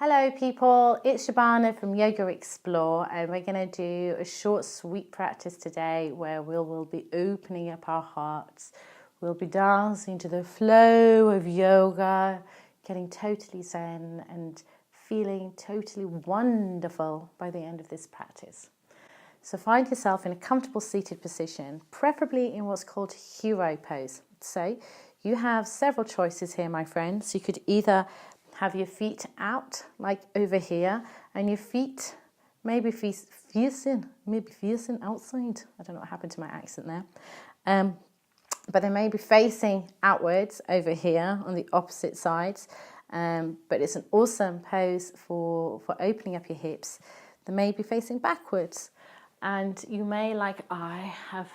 Hello people, it's Shabana from Yoga Explore, and we're going to do a short sweet practice today where we'll be opening up our hearts. We'll be dancing to the flow of yoga, getting totally zen and feeling totally wonderful by the end of this practice. So find yourself in a comfortable seated position, preferably in what's called hero pose. So you have several choices here, my friends. You could either have your feet out, like over here, and your feet maybe facing outside. I don't know what happened to my accent there. But they may be facing outwards over here on the opposite sides. But it's an awesome pose for opening up your hips. They may be facing backwards. And you may, like I, have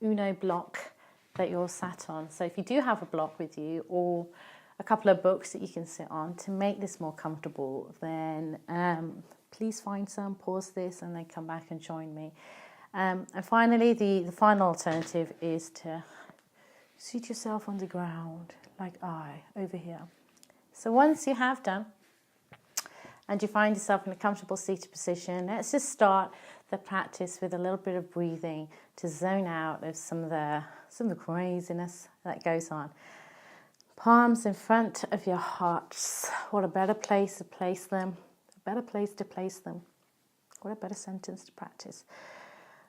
Uno block that you're sat on. So if you do have a block with you, or a couple of books that you can sit on to make this more comfortable, then please find some, pause this, and then come back and join me. And finally, the final alternative is to seat yourself on the ground, like I, over here. So once you have done, and you find yourself in a comfortable seated position, let's just start the practice with a little bit of breathing to zone out of some of the craziness that goes on. Palms in front of your hearts. What a better place to place them. A better place to place them. What a better sentence to practice.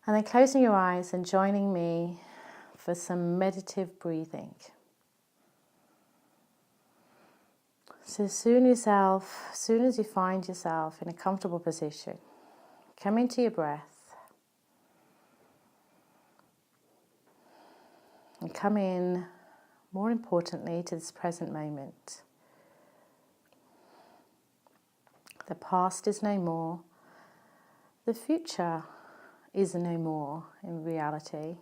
And then closing your eyes and joining me for some meditative breathing. So as soon as you find yourself in a comfortable position, come into your breath and come in, more importantly, to this present moment. The past is no more. The future is no more in reality.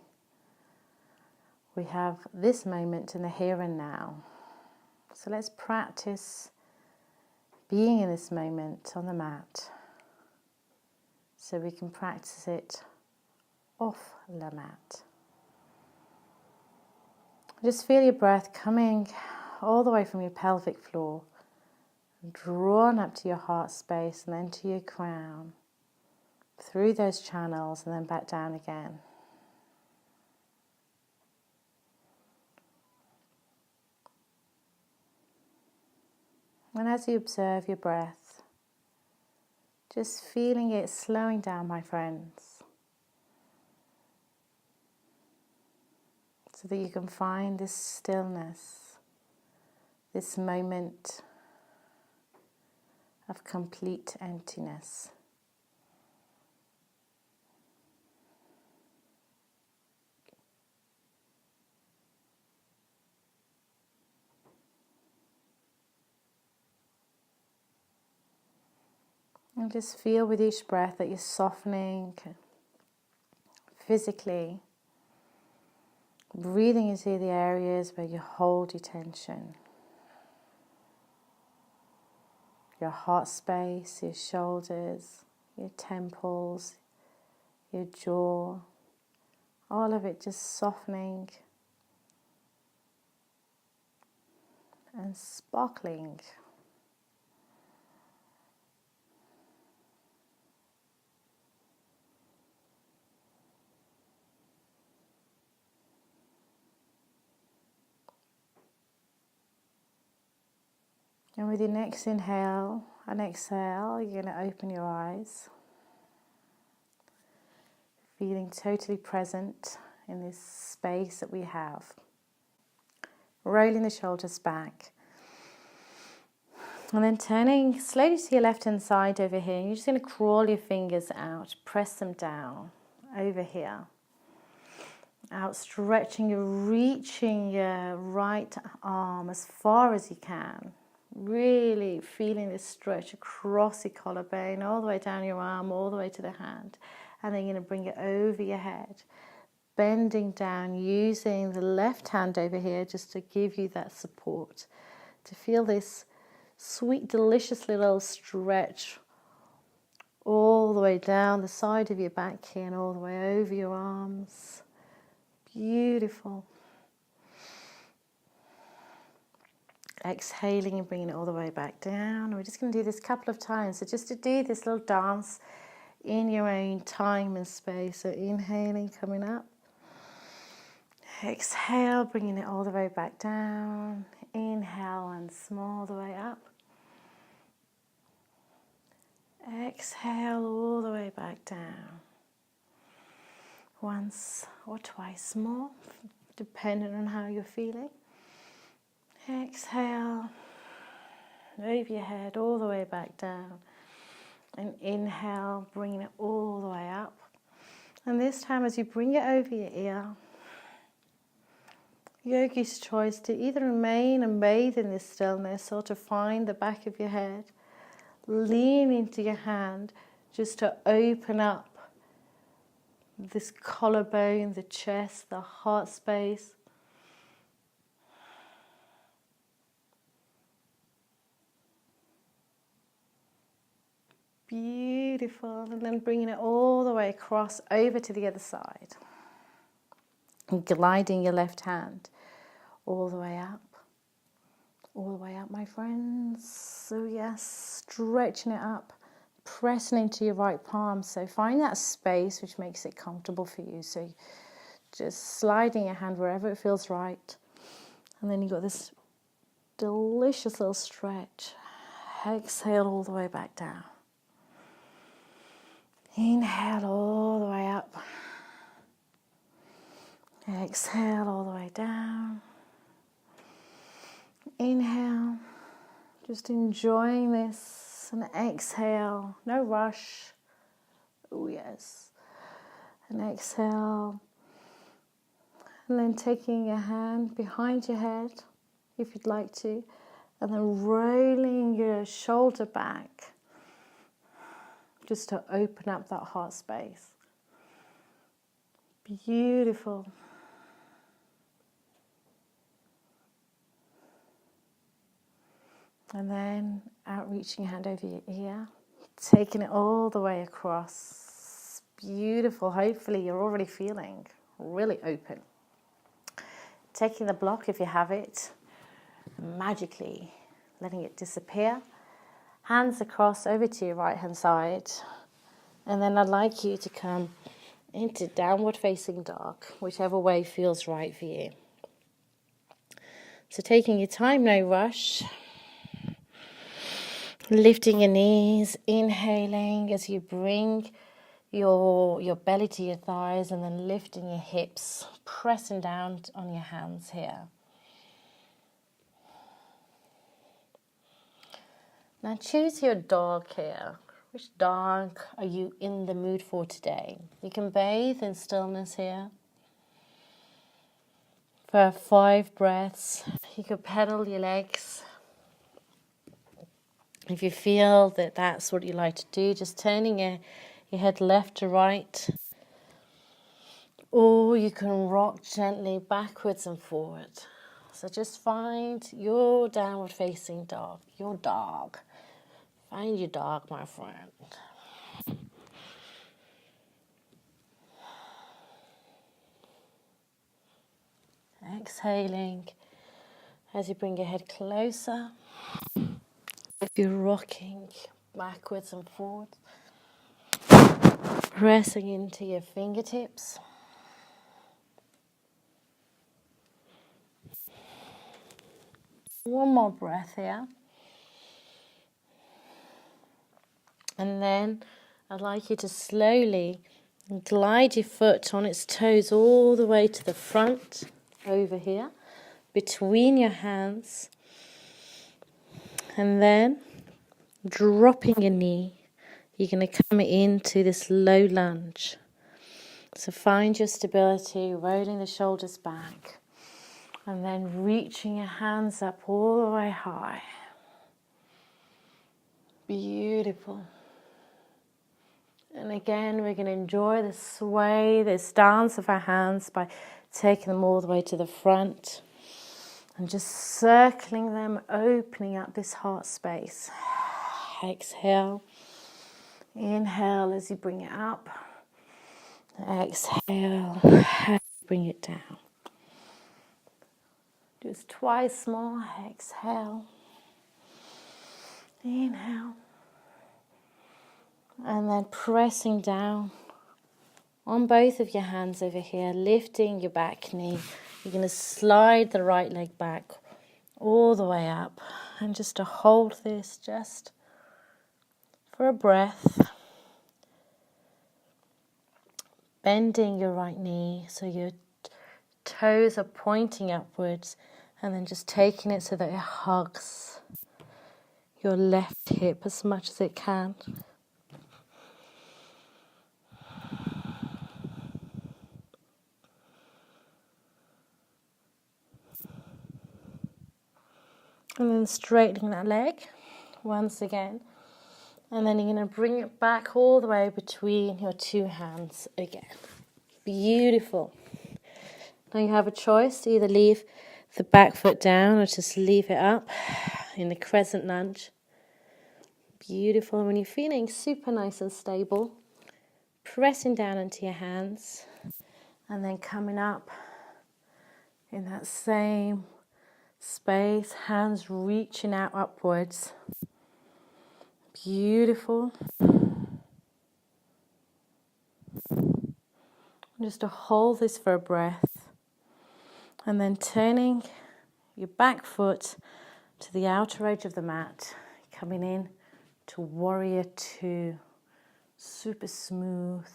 We have this moment in the here and now. So let's practice being in this moment on the mat so we can practice it off the mat. Just feel your breath coming all the way from your pelvic floor, drawn up to your heart space and then to your crown, through those channels and then back down again. And as you observe your breath, just feeling it slowing down, my friends, so that you can find this stillness, this moment of complete emptiness. And just feel with each breath that you're softening physically, breathing into the areas where you hold your tension. Your heart space, your shoulders, your temples, your jaw, all of it just softening and sparkling. And with your next inhale and exhale, you're going to open your eyes, feeling totally present in this space that we have. Rolling the shoulders back. And then turning slowly to your left hand side over here. You're just going to crawl your fingers out, press them down over here. Outstretching, you're reaching your right arm as far as you can. Really feeling this stretch across your collarbone, all the way down your arm, all the way to the hand. And then you're going to bring it over your head, bending down, using the left hand over here just to give you that support. To feel this sweet, delicious little stretch all the way down the side of your back here and all the way over your arms. Beautiful. Exhaling and bringing it all the way back down. We're just going to do this a couple of times. So just to do this little dance in your own time and space. So inhaling, coming up. Exhale, bringing it all the way back down. Inhale and small the way up. Exhale all the way back down. Once or twice more, depending on how you're feeling. Exhale, over your head all the way back down. And inhale, bringing it all the way up. And this time as you bring it over your ear, yogi's choice to either remain and bathe in this stillness or to find the back of your head. Lean into your hand just to open up this collarbone, the chest, the heart space. Beautiful. And then bringing it all the way across over to the other side. And gliding your left hand all the way up. All the way up, my friends. So yes, stretching it up, pressing into your right palm. So find that space which makes it comfortable for you. So just sliding your hand wherever it feels right. And then you've got this delicious little stretch. Exhale all the way back down. Inhale all the way up. Exhale all the way down. Inhale, just enjoying this, and exhale, no rush. Oh yes. And exhale, and then taking your hand behind your head, if you'd like to, and then rolling your shoulder back, just to open up that heart space. Beautiful. And then outreaching your hand over your ear, taking it all the way across. Beautiful. Hopefully you're already feeling really open. Taking the block, if you have it, magically letting it disappear. Hands across over to your right hand side. And then I'd like you to come into downward facing dog, whichever way feels right for you. So taking your time, no rush. Lifting your knees, inhaling as you bring your belly to your thighs, and then lifting your hips, pressing down on your hands here. Now choose your dog here. Which dog are you in the mood for today? You can bathe in stillness here for 5 breaths. You can pedal your legs. If you feel that that's what you like to do, just turning your head left to right. Or you can rock gently backwards and forward. So just find your downward facing dog, your dog. Find your dog, my friend. Exhaling as you bring your head closer. If you're rocking backwards and forwards, pressing into your fingertips. One more breath here. And then I'd like you to slowly glide your foot on its toes all the way to the front, over here, between your hands. And then dropping your knee, you're going to come into this low lunge. So find your stability, rolling the shoulders back, and then reaching your hands up all the way high. Beautiful. And again, we're going to enjoy the sway, this dance of our hands by taking them all the way to the front and just circling them, opening up this heart space. Exhale. Inhale as you bring it up. Exhale as you bring it down. Just twice more. Exhale. Inhale. And then pressing down on both of your hands over here, lifting your back knee. You're going to slide the right leg back all the way up. And just to hold this just for a breath. Bending your right knee so your toes are pointing upwards. And then just taking it so that it hugs your left hip as much as it can. And then straightening that leg once again. And then you're going to bring it back all the way between your two hands again. Beautiful. Now you have a choice to either leave the back foot down or just leave it up in the crescent lunge. Beautiful. When you're feeling super nice and stable, pressing down into your hands and then coming up in that same space, hands reaching out upwards. Beautiful. Just to hold this for a breath. And then turning your back foot to the outer edge of the mat. Coming in to warrior two. Super smooth.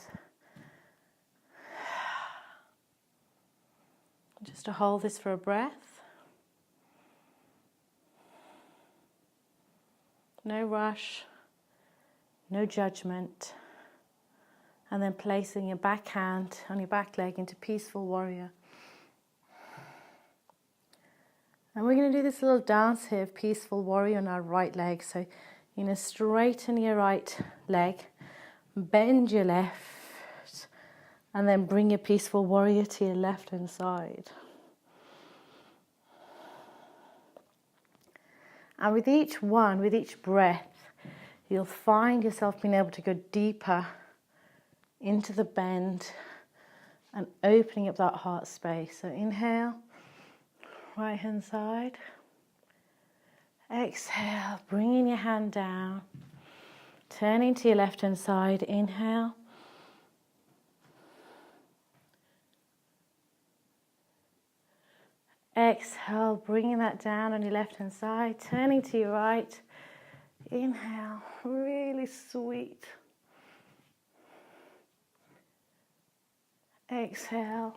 Just to hold this for a breath. No rush, no judgment. And then placing your back hand on your back leg into peaceful warrior. And we're going to do this little dance here of peaceful warrior on our right leg. So you're going to straighten your right leg, bend your left, and then bring your peaceful warrior to your left hand side. And with each one, with each breath, you'll find yourself being able to go deeper into the bend and opening up that heart space. So inhale, right hand side. Exhale, bringing your hand down, turning to your left hand side. Inhale. Exhale, bringing that down on your left hand side, turning to your right. Inhale, really sweet. Exhale.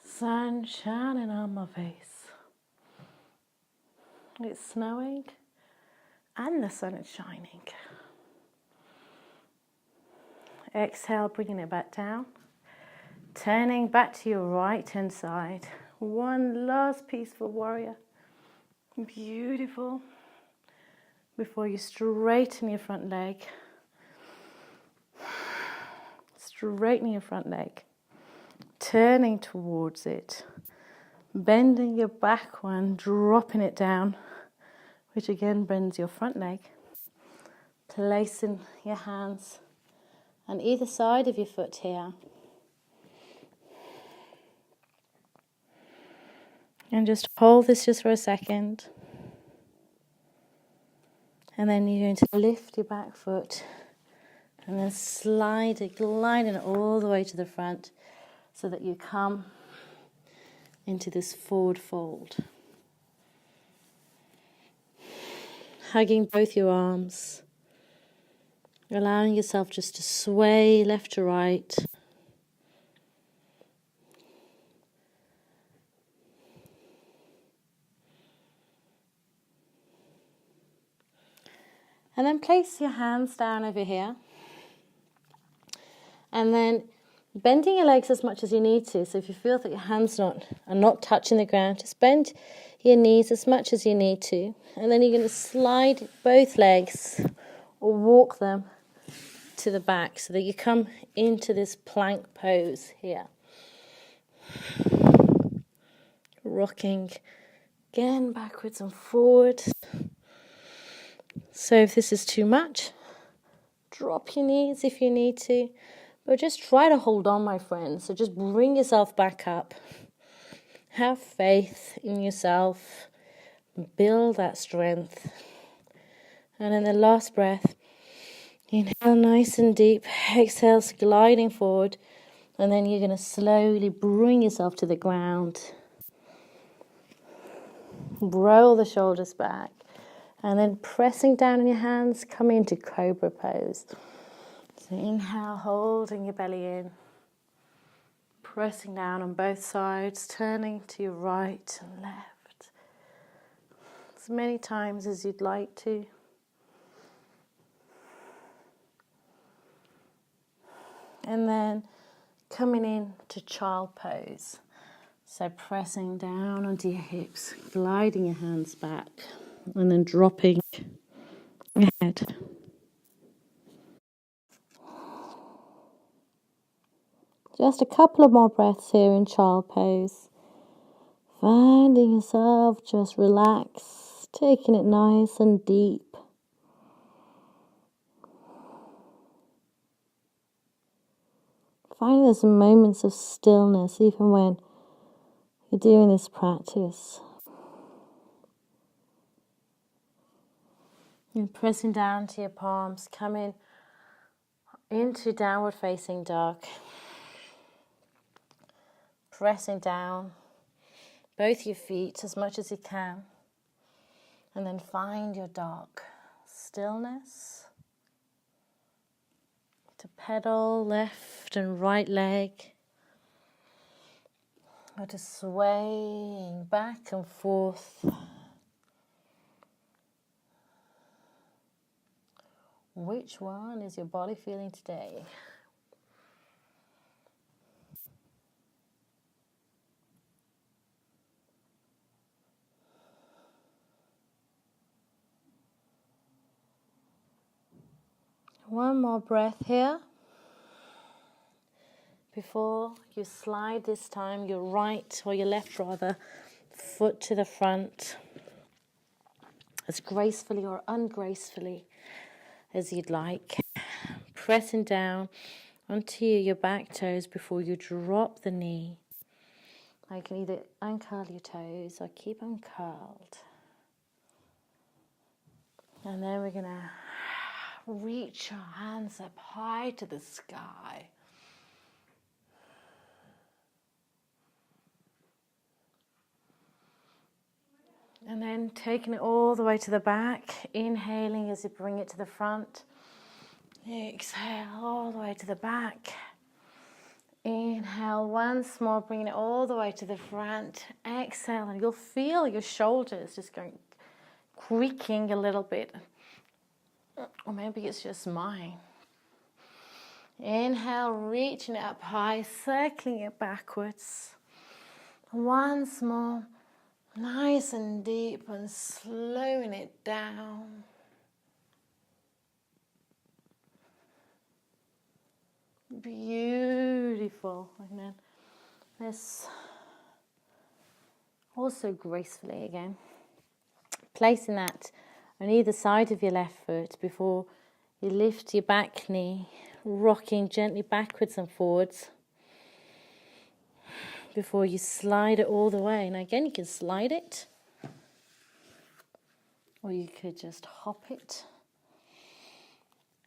Sun shining on my face. It's snowing and the sun is shining. Exhale, bringing it back down. Turning back to your right hand side. One last peaceful warrior. Beautiful. Before you straighten your front leg. Straightening your front leg. Turning towards it. Bending your back one, dropping it down. Which again bends your front leg. Placing your hands on either side of your foot here. And just hold this just for a second. And then you're going to lift your back foot. And then gliding it all the way to the front. So that you come into this forward fold. Hugging both your arms. Allowing yourself just to sway left to right. And then place your hands down over here. And then bending your legs as much as you need to. So if you feel that your hands are not touching the ground, just bend your knees as much as you need to. And then you're going to slide both legs or walk them to the back so that you come into this plank pose here. Rocking again backwards and forwards. So if this is too much, drop your knees if you need to. But just try to hold on, my friends. So just bring yourself back up. Have faith in yourself. Build that strength. And in the last breath, inhale nice and deep. Exhale, gliding forward. And then you're going to slowly bring yourself to the ground. Roll the shoulders back. And then pressing down on your hands, come into Cobra pose. So inhale, holding your belly in. Pressing down on both sides, turning to your right and left. As many times as you'd like to. And then coming in to child pose. So pressing down onto your hips, gliding your hands back, and then dropping your head. Just a couple of more breaths here in child pose. Finding yourself just relax, taking it nice and deep. Finding there's some moments of stillness even when you're doing this practice. And pressing down to your palms, coming into downward facing dog. Pressing down both your feet as much as you can. And then find your dog. Stillness. To pedal left and right leg. Or to swaying back and forth. Which one is your body feeling today? One more breath here. Before you slide this time your right, or your left rather, foot to the front. As gracefully or ungracefully as you'd like. Pressing down onto your back toes before you drop the knee. You can either uncurl your toes or keep them curled. And then we're going to reach our hands up high to the sky. And then taking it all the way to the back, inhaling as you bring it to the front. Exhale all the way to the back. Inhale once more, bringing it all the way to the front. Exhale, and you'll feel your shoulders just going creaking a little bit. Or maybe it's just mine. Inhale, reaching it up high, circling it backwards. Once more. Nice and deep and slowing it down. Beautiful. And then this also gracefully again. Placing that on either side of your left foot before you lift your back knee, rocking gently backwards and forwards. Before you slide it all the way. Now again, you can slide it. Or you could just hop it.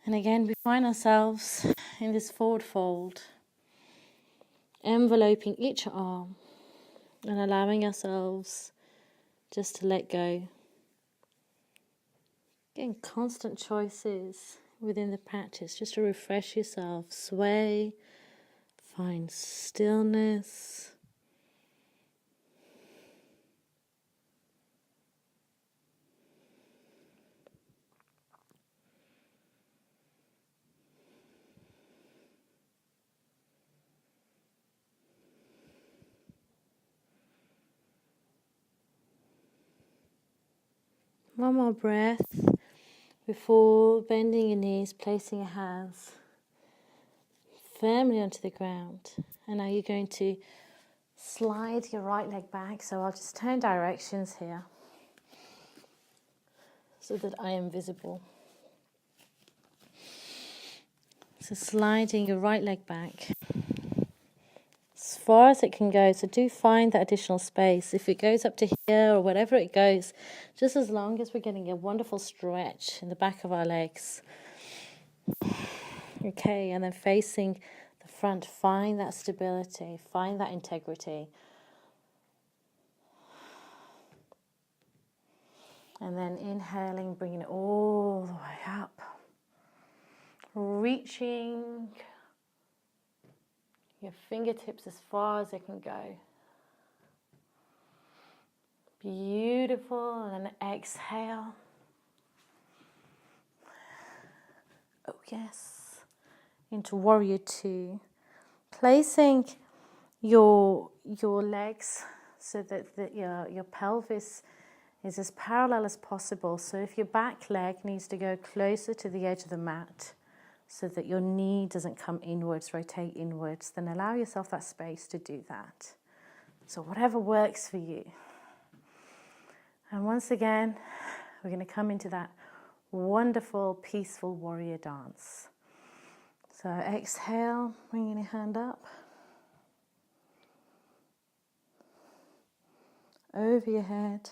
And again, we find ourselves in this forward fold. Enveloping each arm. And allowing ourselves just to let go. Again, constant choices within the practice. Just to refresh yourself. Sway. Find stillness. One more breath before bending your knees, placing your hands firmly onto the ground. And now you're going to slide your right leg back. So I'll just turn directions here so that I am visible. So sliding your right leg back as far as it can go. So do find that additional space. If it goes up to here or whatever it goes, just as long as we're getting a wonderful stretch in the back of our legs. Okay, and then facing the front, find that stability, find that integrity. And then inhaling, bringing it all the way up. Reaching your fingertips as far as they can go. Beautiful. And then exhale. Oh yes. Into warrior two. Placing your legs so that your pelvis is as parallel as possible. So if your back leg needs to go closer to the edge of the mat so that your knee doesn't come inwards, rotate inwards, then allow yourself that space to do that. So whatever works for you. And once again, we're going to come into that wonderful, peaceful warrior dance. So exhale, bringing your hand up. Over your head.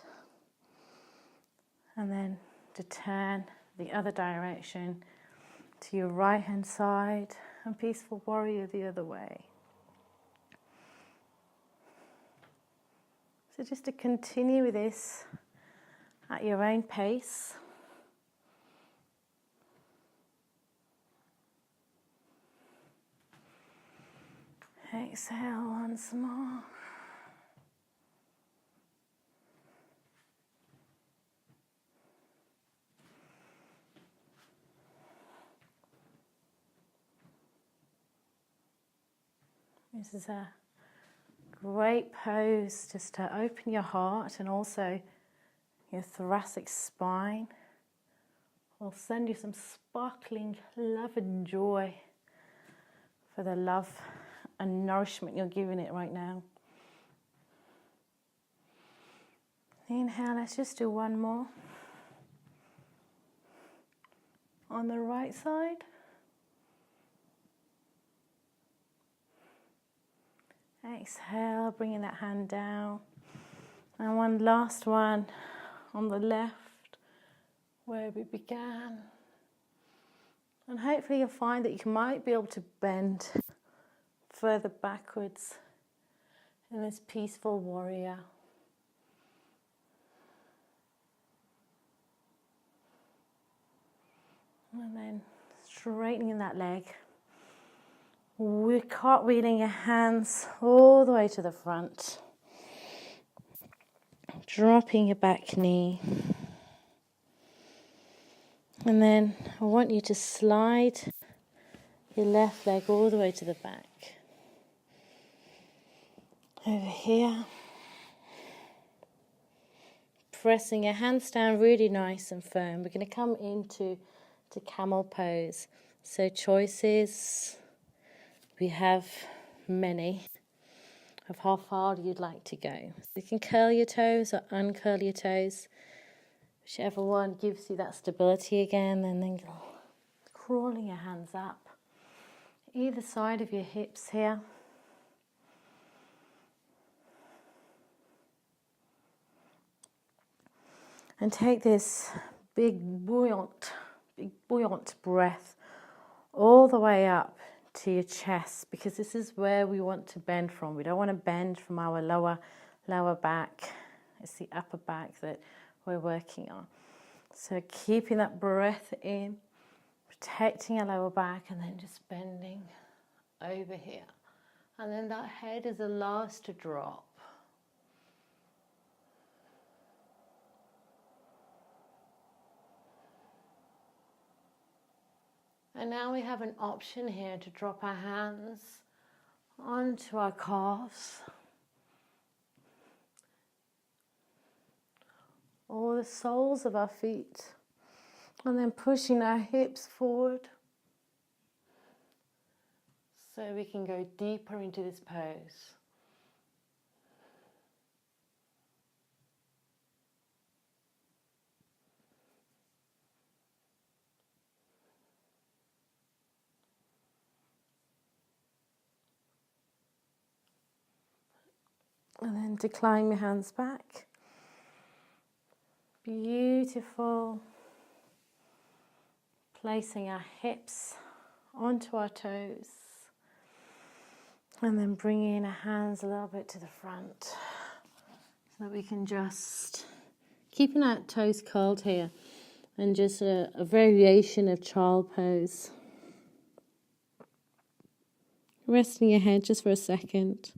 And then to turn the other direction to your right hand side and peaceful warrior the other way. So just to continue with this at your own pace. Exhale once more. This is a great pose just to open your heart and also your thoracic spine. Will send you some sparkling love and joy for the love and nourishment you're giving it right now. Inhale, let's just do one more. On the right side. Exhale, bringing that hand down. And one last one on the left, where we began. And hopefully you'll find that you might be able to bend further backwards in this peaceful warrior. And then straightening that leg. We're cartwheeling your hands all the way to the front. Dropping your back knee. And then I want you to slide your left leg all the way to the back. Over here. Pressing your hands down really nice and firm. We're going to come into camel pose. So choices, we have many of how far you'd like to go. So you can curl your toes or uncurl your toes. Whichever one gives you that stability again, and then crawling your hands up. Either side of your hips here. And take this big buoyant breath all the way up to your chest, because this is where we want to bend from. We don't want to bend from our lower back. It's the upper back that we're working on. So keeping that breath in, protecting our lower back, and then just bending over here. And then that head is the last to drop. And now we have an option here to drop our hands onto our calves or the soles of our feet, and then pushing our hips forward so we can go deeper into this pose. And then decline your hands back. Beautiful. Placing our hips onto our toes. And then bringing our hands a little bit to the front. So that we can just, keeping our toes curled here. And just a variation of child pose. Resting your head just for a second.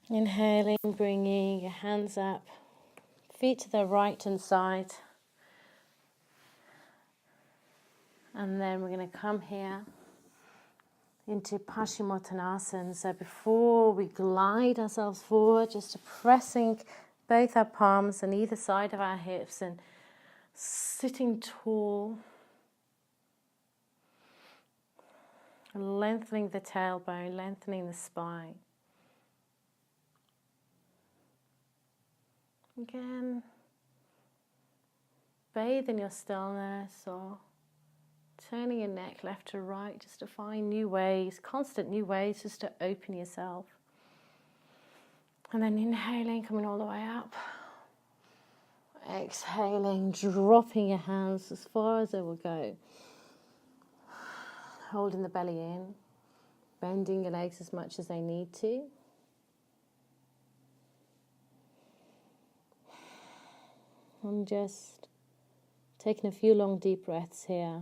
Inhaling, bringing your hands up, feet to the right hand side. And then we're going to come here into Paschimottanasana. So before we glide ourselves forward, just pressing both our palms on either side of our hips and sitting tall. Lengthening the tailbone, lengthening the spine. Again, bathe in your stillness or turning your neck left to right just to find new ways, constant new ways just to open yourself. And then inhaling, coming all the way up. Exhaling, dropping your hands as far as they will go. Holding the belly in, bending your legs as much as they need to. And just taking a few long deep breaths here.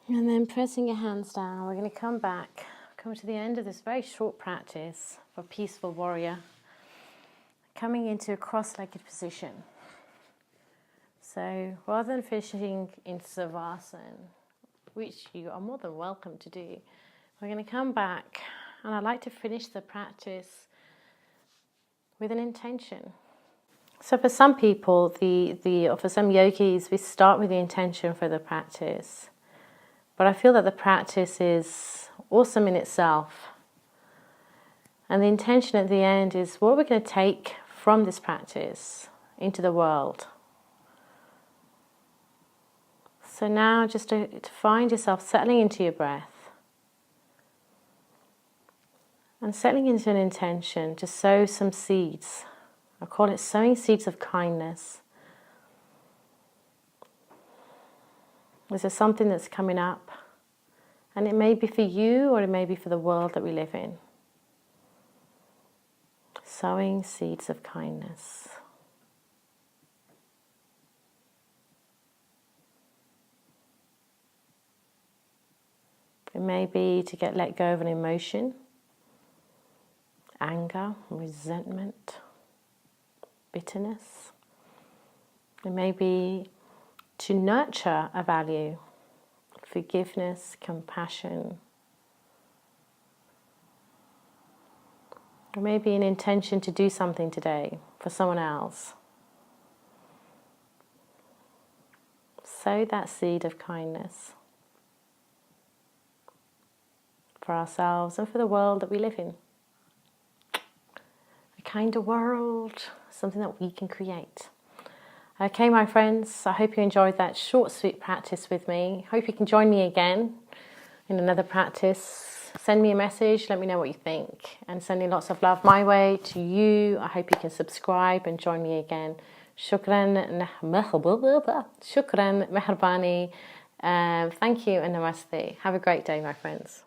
And then pressing your hands down, we're going to come back, come to the end of this very short practice for Peaceful Warrior. Coming into a cross-legged position. So rather than finishing in Savasana, which you are more than welcome to do, we're going to come back, and I'd like to finish the practice with an intention. So for some people, or for some yogis, we start with the intention for the practice. But I feel that the practice is awesome in itself. And the intention at the end is what we're going to take from this practice into the world. So now just to find yourself settling into your breath. And settling into an intention to sow some seeds. I call it sowing seeds of kindness. Is there something that's coming up? And it may be for you or it may be for the world that we live in. Sowing seeds of kindness. It may be to let go of an emotion, anger, resentment, bitterness. It may be to nurture a value, forgiveness, compassion. Or maybe an intention to do something today for someone else. Sow that seed of kindness for ourselves and for the world that we live in. A kinder world, something that we can create. Okay, my friends, I hope you enjoyed that short, sweet practice with me. Hope you can join me again in another practice. Send me a message, let me know what you think. And sending lots of love my way to you. I hope you can subscribe and join me again. Shukran, mehrbani. Thank you and namaste. Have a great day, my friends.